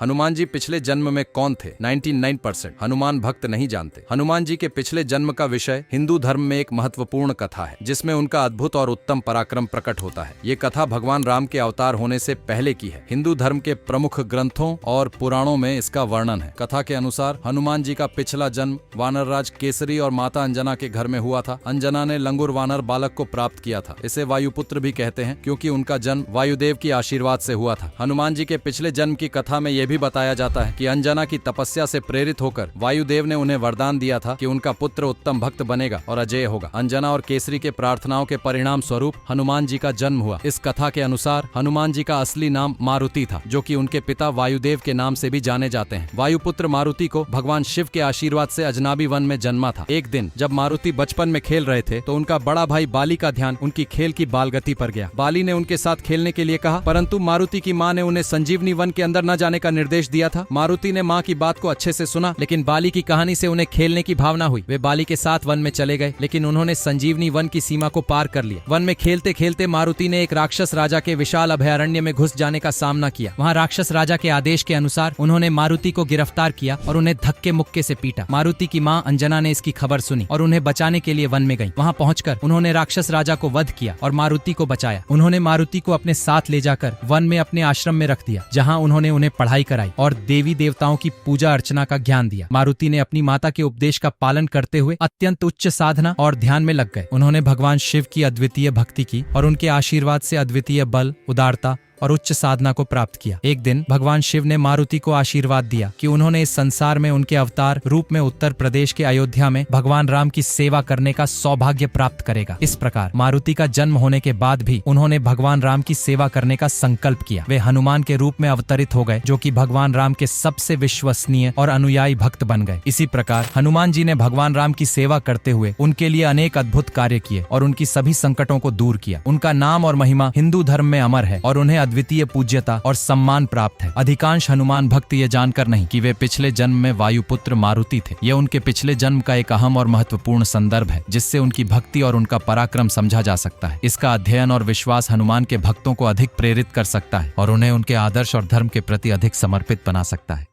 हनुमान जी पिछले जन्म में कौन थे? 99% हनुमान भक्त नहीं जानते। हनुमान जी के पिछले जन्म का विषय हिंदू धर्म में एक महत्वपूर्ण कथा है, जिसमें उनका अद्भुत और उत्तम पराक्रम प्रकट होता है। ये कथा भगवान राम के अवतार होने से पहले की है। हिंदू धर्म के प्रमुख ग्रंथों और पुराणों में इसका वर्णन है। कथा के अनुसार हनुमान जी का पिछला जन्म वानर राज केसरी और माता अंजना के घर में हुआ था। अंजना ने लंगूर वानर बालक को प्राप्त किया था। इसे वायुपुत्र भी कहते हैं, क्योंकि उनका जन्म वायुदेव की आशीर्वाद से हुआ था। हनुमान जी के पिछले जन्म की कथा में यह भी बताया जाता है कि अंजना की तपस्या से प्रेरित होकर वायुदेव ने उन्हें वरदान दिया था कि उनका पुत्र उत्तम भक्त बनेगा और अजय होगा। अंजना और केसरी के प्रार्थनाओं के परिणाम स्वरूप हनुमान जी का जन्म हुआ। इस कथा के अनुसार हनुमान जी का असली नाम मारुति था, जो कि उनके पिता वायुदेव के नाम से भी जाने जाते हैं। वायुपुत्र मारुति को भगवान शिव के आशीर्वाद से अजनाबी वन में जन्मा था। एक दिन जब मारुति बचपन में खेल रहे थे तो उनका बड़ा भाई बाली का ध्यान उनकी खेल की बालगति पर गया। बाली ने उनके साथ खेलने के लिए कहा, परंतु मारुति की मां ने उन्हें संजीवनी वन के अंदर न जाने का निर्देश दिया था। मारुति ने मां की बात को अच्छे से सुना, लेकिन बाली की कहानी से उन्हें खेलने की भावना हुई। वे बाली के साथ वन में चले गए, लेकिन उन्होंने संजीवनी वन की सीमा को पार कर लिया। वन में खेलते खेलते मारुति ने एक राक्षस राजा के विशाल अभयारण्य में घुस जाने का सामना किया। वहाँ राक्षस राजा के आदेश के अनुसार उन्होंने मारुति को गिरफ्तार किया और उन्हें धक्के मुक्के से पीटा। मारुति की मां अंजना ने इसकी खबर सुनी और उन्हें बचाने के लिए वन में गई। वहाँ पहुंचकर उन्होंने राक्षस राजा को वध किया और मारुति को बचाया। उन्होंने मारुति को अपने साथ ले जाकर वन में अपने आश्रम में रख दिया, जहाँ उन्होंने उन्हें पढ़ाई कराई और देवी देवताओं की पूजा अर्चना का ज्ञान दिया। मारुति ने अपनी माता के उपदेश का पालन करते हुए अत्यंत उच्च साधना और ध्यान में लग गए। उन्होंने भगवान शिव की अद्वितीय भक्ति की और उनके आशीर्वाद से अद्वितीय बल, उदारता और उच्च साधना को प्राप्त किया। एक दिन भगवान शिव ने मारुति को आशीर्वाद दिया कि उन्होंने इस संसार में उनके अवतार रूप में उत्तर प्रदेश के अयोध्या में भगवान राम की सेवा करने का सौभाग्य प्राप्त करेगा। इस प्रकार मारुति का जन्म होने के बाद भी उन्होंने भगवान राम की सेवा करने का संकल्प किया। वे हनुमान के रूप में अवतरित हो गए, जो कि भगवान राम के सबसे विश्वसनीय और अनुयायी भक्त बन गए। इसी प्रकार हनुमान जी ने भगवान राम की सेवा करते हुए उनके लिए अनेक अद्भुत कार्य किए और उनकी सभी संकटों को दूर किया। उनका नाम और महिमा हिंदू धर्म में अमर है और उन्हें अद्वितीय पूज्यता और सम्मान प्राप्त है। अधिकांश हनुमान भक्त ये जानकर नहीं कि वे पिछले जन्म में वायुपुत्र मारुति थे। यह उनके पिछले जन्म का एक अहम और महत्वपूर्ण संदर्भ है, जिससे उनकी भक्ति और उनका पराक्रम समझा जा सकता है। इसका अध्ययन और विश्वास हनुमान के भक्तों को अधिक प्रेरित कर सकता है और उन्हें उनके आदर्श और धर्म के प्रति अधिक समर्पित बना सकता है।